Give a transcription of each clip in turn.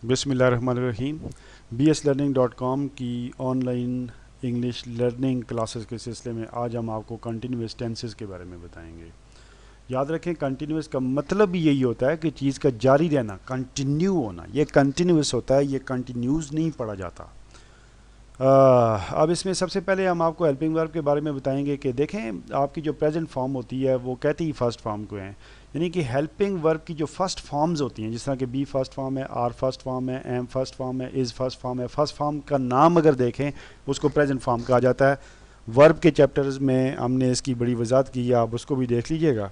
बिस्मिल्लाहिर्रहमानिर्रहीम। bslearning.com की online English learning classes के सिलसिले में आज हम आपको कंटिन्यूस टेंसेस के बारे में बताएंगे। याद रखें, कंटिन्यूस का मतलब भी यही होता है कि चीज़ का जारी रहना, कंटिन्यू होना। ये कंटिन्यूस होता है, ये कंटिन्यूज नहीं पढ़ा जाता। अब इसमें सबसे पहले हम आपको हेल्पिंग वर्ब के बारे में बताएंगे कि देखें, आपकी जो प्रेजेंट फॉर्म होती है वो कहती ही फर्स्ट फॉर्म को है, यानी कि हेल्पिंग वर्ब की जो फर्स्ट फॉर्म्स होती हैं, जिस तरह कि बी फर्स्ट फॉर्म है, आर फर्स्ट फॉर्म है, एम फर्स्ट फॉर्म है, इज़ फर्स्ट फॉर्म है। फर्स्ट फॉर्म का नाम अगर देखें उसको प्रेजेंट फॉर्म कहा जाता है। वर्ब के चैप्टर्स में हमने इसकी बड़ी वजाहत की है, आप उसको भी देख लीजिएगा।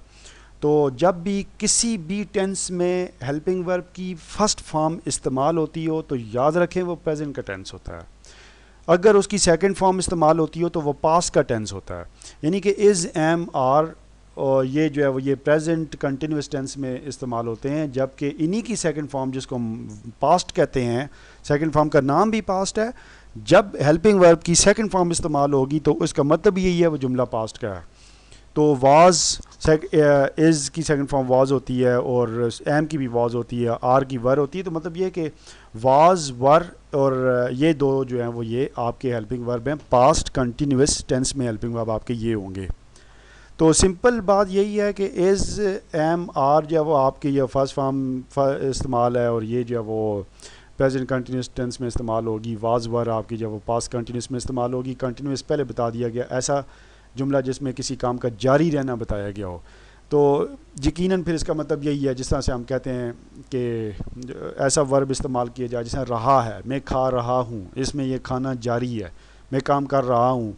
तो जब भी किसी भी टेंस में हेल्पिंग वर्ब की फर्स्ट फॉर्म इस्तेमाल होती हो तो याद रखें वो प्रेजेंट का टेंस होता है। अगर उसकी सेकंड फॉर्म इस्तेमाल होती हो तो वो पास्ट का टेंस होता है, यानी कि इज़, एम, आर, और ये जो है वो ये प्रेजेंट कंटिन्यूस टेंस में इस्तेमाल होते हैं। जबकि इन्हीं की सेकंड फॉर्म, जिसको हम पास्ट कहते हैं, सेकंड फॉर्म का नाम भी पास्ट है। जब हेल्पिंग वर्ब की सेकंड फॉर्म इस्तेमाल होगी तो उसका मतलब यही है वो जुमला पास्ट का है। तो वाज, इज़ की सेकंड फॉर्म वाज होती है, और एम की भी वाज होती है, आर की वर होती है। तो मतलब ये कि वाज, वर और ये दो जो हैं वो ये आपके हेल्पिंग वर्ब हैं। पास्ट कंटिन्यूस टेंस में हेल्पिंग वर्ब आपके ये होंगे। तो सिंपल बात यही है कि इज़, एम, आर जो है वो आपके ये फर्स्ट फॉर्म इस्तेमाल है, और ये जो है वो प्रेजेंट कंटिन्यूस टेंस में इस्तेमाल होगी। वाज, वर आपकी जो है वो पास्ट कंटिन्यूस में इस्तेमाल होगी। कंटिन्यूस पहले बता दिया गया, ऐसा जुमला जिसमें किसी काम का जारी रहना बताया गया हो। तो यकीनन फिर इसका मतलब यही है, जिस तरह से हम कहते हैं कि ऐसा वर्ब इस्तेमाल किया जाए, जैसे रहा है, मैं खा रहा हूँ, इसमें ये खाना जारी है। मैं काम कर रहा हूँ,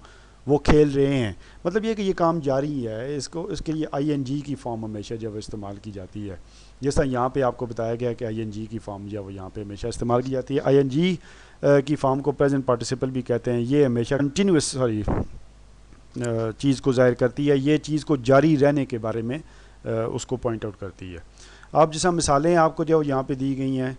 वो खेल रहे हैं, मतलब ये कि ये काम जारी है। इसको इसके लिए आईएनजी की फॉर्म हमेशा जब इस्तेमाल की जाती है, जैसा यहाँ पे आपको बताया गया कि आईएनजी की फॉर्म जो है वो यहाँ पे हमेशा इस्तेमाल की जाती है। आईएनजी की फॉर्म को प्रेजेंट पार्टिसिपल भी कहते हैं। ये हमेशा कंटिन्यूस चीज़ को ज़ाहिर करती है, ये चीज़ को जारी रहने के बारे में उसको पॉइंट आउट करती है। अब जैसा मिसालें आपको जो यहाँ पे दी गई हैं,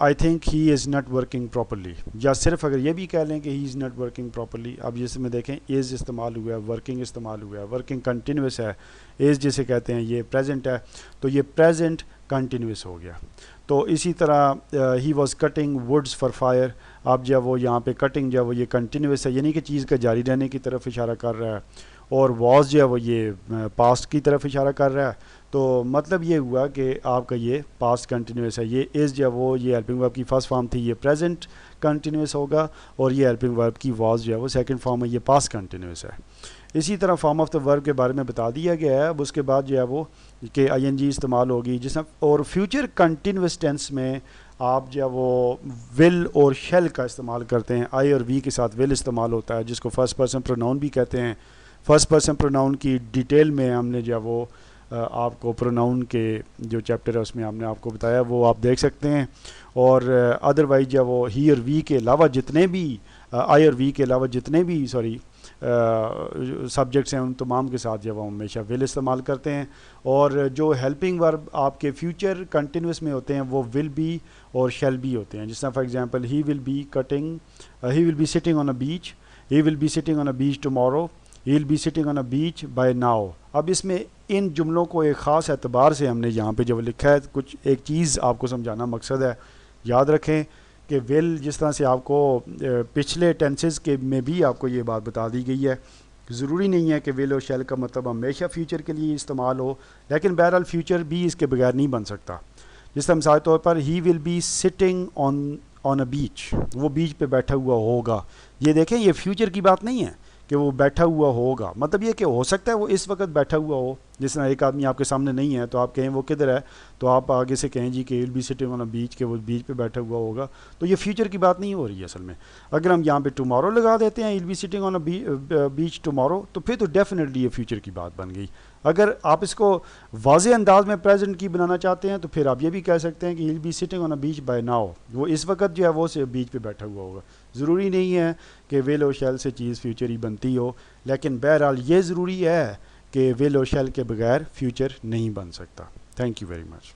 I think he is not working properly, या सिर्फ अगर ये भी कह लें कि he is not working properly. अब जिसमें देखें इज़ इस्तेमाल हुआ है, वर्किंग इस्तेमाल हुआ है, वर्किंग कंटिन्यूस है, इज़ जिसे कहते हैं ये प्रेजेंट है, तो ये प्रेजेंट कंटिन्यूस हो गया। तो इसी तरह ही was cutting woods for fire. अब जब वो यहाँ पे कटिंग जो है वो ये कंटिन्यूस है, यानी कि चीज़ का जारी रहने की तरफ इशारा कर रहा है, और वॉज जो है वो ये पास्ट की तरफ इशारा कर रहा है। तो मतलब ये हुआ कि आपका ये पास्ट कंटिन्यूस है। ये इज़ जो है वो ये हेल्पिंग वर्ब की फर्स्ट फॉर्म थी, ये प्रेजेंट कंटिन्यूस होगा, और ये हेल्पिंग वर्ब की वॉज जो है वो सेकंड फॉर्म है, ये पास्ट कंटिन्यूस है। इसी तरह फॉर्म ऑफ द वर्ब के बारे में बता दिया गया है। अब उसके बाद जो है वो कि आईएनजी इस्तेमाल होगी जिसमें, और फ्यूचर कंटिन्यूस टेंस में आप जो है वो विल और शेल का इस्तेमाल करते हैं। आई और वी के साथ विल इस्तेमाल होता है, जिसको फर्स्ट पर्सन प्रोनाउन भी कहते हैं। फर्स्ट पर्सन प्रोनाउन की डिटेल में हमने जो है वो आपको प्रोनाउन के जो चैप्टर है उसमें हमने आपको बताया, वो आप देख सकते हैं। और अदरवाइज जो वो ही और वी के अलावा जितने भी आई और वी के अलावा जितने भी सब्जेक्ट्स हैं, उन तमाम के साथ जो वो हमेशा विल इस्तेमाल करते हैं। और जो हेल्पिंग वर्ब आपके फ्यूचर कंटिन्यूस में होते हैं वो विल बी और शेल बी होते हैं। जिस तरह for example he will be cutting, he will be sitting on a beach, he will be sitting on a beach tomorrow, he will be sitting on a beach by now. अब इसमें इन जुमलों को एक ख़ास एतबार से हमने यहाँ पे जब लिखा है, कुछ एक चीज़ आपको समझाना मकसद है। याद रखें कि विल, जिस तरह से आपको पिछले टेंसेस के में भी आपको ये बात बता दी गई है, ज़रूरी नहीं है कि विल और शेल का मतलब हमेशा फ्यूचर के लिए इस्तेमाल हो, लेकिन बहरहाल फ्यूचर भी इसके बगैर नहीं बन सकता। जिस तरह मिसाल तौर पर he will be sitting on a beach, वो बीच पे बैठा हुआ होगा। ये देखें, ये फ्यूचर की बात नहीं है कि वो बैठा हुआ होगा, मतलब ये कि हो सकता है वो इस वक्त बैठा हुआ हो। जिस तरह एक आदमी आपके सामने नहीं है तो आप कहें वो किधर है, तो आप आगे से कहें जी कि will be sitting on a beach, के वो बीच पे बैठा हुआ होगा। तो ये फ्यूचर की बात नहीं हो रही है असल में। अगर हम यहाँ पे टुमारो लगा देते हैं, will be sitting on a beach tomorrow, तो फिर तो डेफिनेटली ये फ्यूचर की बात बन गई। अगर आप इसको वाज़े अंदाज में प्रेजेंट की बनाना चाहते हैं तो फिर आप ये भी कह सकते हैं कि will be sitting on a beach by now, वो इस वक्त जो है वो से बीच पे बैठा हुआ होगा। ज़रूरी नहीं है कि विल और शेल से चीज़ फ्यूचर ही बनती हो, लेकिन बहरहाल ये ज़रूरी है कि विल और शेल के बगैर फ्यूचर नहीं बन सकता। Thank you very much.